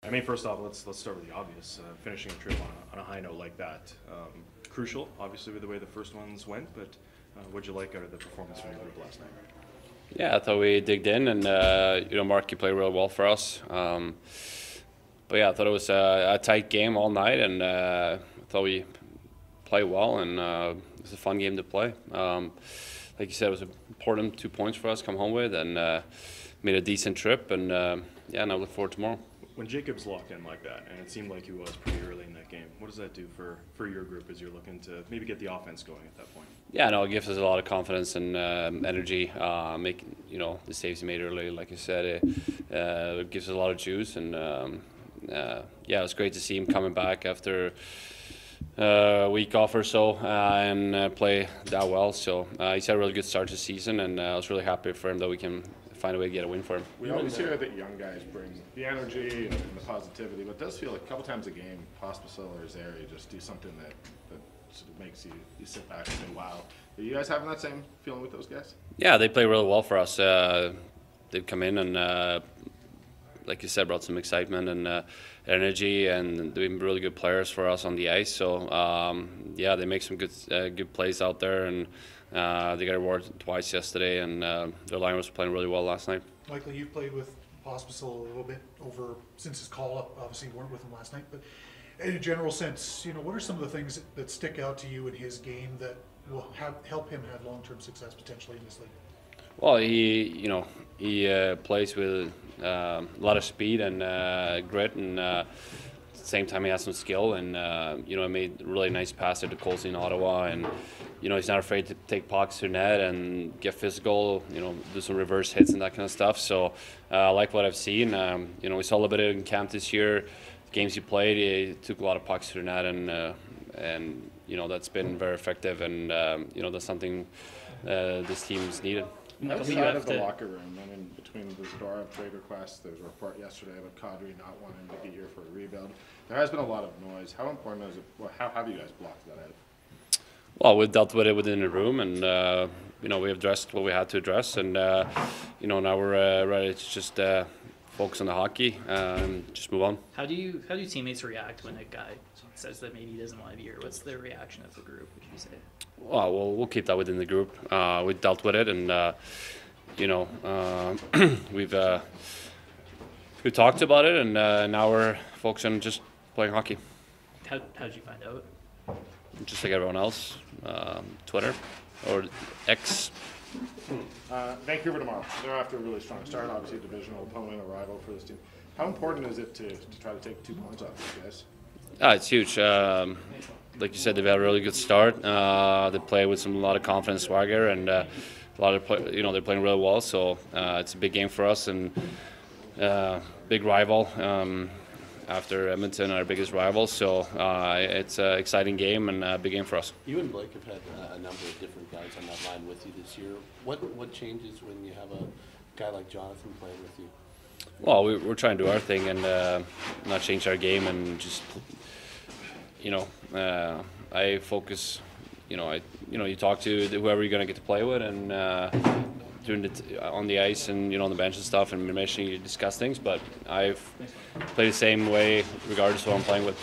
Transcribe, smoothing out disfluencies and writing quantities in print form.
I mean, first off, let's start with the obvious. Finishing a trip on a high note like that, crucial, obviously, with the way the first ones went. But what'd you like out of the performance from your group last night? Yeah, I thought we digged in, and Marky played real well for us. But yeah, I thought it was a tight game all night, and I thought we played well, and it was a fun game to play. Like you said, it was important 2 points for us to come home with, and made a decent trip, and yeah, and I look forward to tomorrow. When Jacob's locked in like that, and it seemed like he was pretty early in that game, what does that do for your group as you're looking to maybe get the offense going at that point? Yeah, no, it gives us a lot of confidence and energy. Making the saves he made early, like I said, it gives us a lot of juice, and yeah, it was great to see him coming back after a week off or so and play that well. So he's had a really good start to the season, and I was really happy for him that we can find a way to get a win for him. We always hear that young guys bring the energy and the positivity, but it does feel like a couple times a game, Pospisil or Zary just do something that sort of makes you sit back and say, wow. Are you guys having that same feeling with those guys? Yeah, they play really well for us. They've come in and, like you said, brought some excitement and energy, and they've been really good players for us on the ice. So, yeah, they make some good plays out there, and they got rewarded twice yesterday, and their line was playing really well last night. Michael, you've played with Pospisil a little bit over since his call-up. Obviously, you weren't with him last night, but in a general sense, what are some of the things that stick out to you in his game that will help him have long-term success potentially in this league? Well, he plays with a lot of speed and grit, and at the same time he has some skill, and he made a really nice pass to Colsey in Ottawa, and he's not afraid to take pucks to net and get physical, do some reverse hits and that kind of stuff. So I like what I've seen. We saw a little bit in camp this year. The games he played, he took a lot of pucks to the net, and that's been very effective, and that's something this team's needed. Outside of the locker room, I mean, between the Zadorov trade request, there was a report yesterday about Kadri not wanting to be here for a rebuild. There has been a lot of noise. How important is it? Well, how have you guys blocked that out? Well, we've dealt with it within the room, and we have addressed what we had to address, and now we're ready to just focus on the hockey and just move on. How do teammates react when a guy says that maybe he doesn't want to be here? What's the reaction of the group, would you say? Well, we'll keep that within the group. We dealt with it, and we've talked about it, and now we're focusing on just playing hockey. How did you find out? Just like everyone else, Twitter or X. Vancouver tomorrow. They're after a really strong start, obviously a divisional opponent, a rival for this team. How important is it to try to take 2 points off these guys? It's huge. Like you said, they've had a really good start. They play with a lot of confidence, swagger, and a lot of they're playing really well. So it's a big game for us, and big rival after Edmonton, our biggest rival. So it's an exciting game and a big game for us. You and Blake have had a number of different guys on that line with you this year. What changes when you have a guy like Jonathan playing with you? Well, we're trying to do our thing and not change our game, and just I focus. You talk to whoever you're going to get to play with, and on the ice and on the bench and stuff, and mentioning you discuss things. But I've played the same way regardless of who I'm playing with.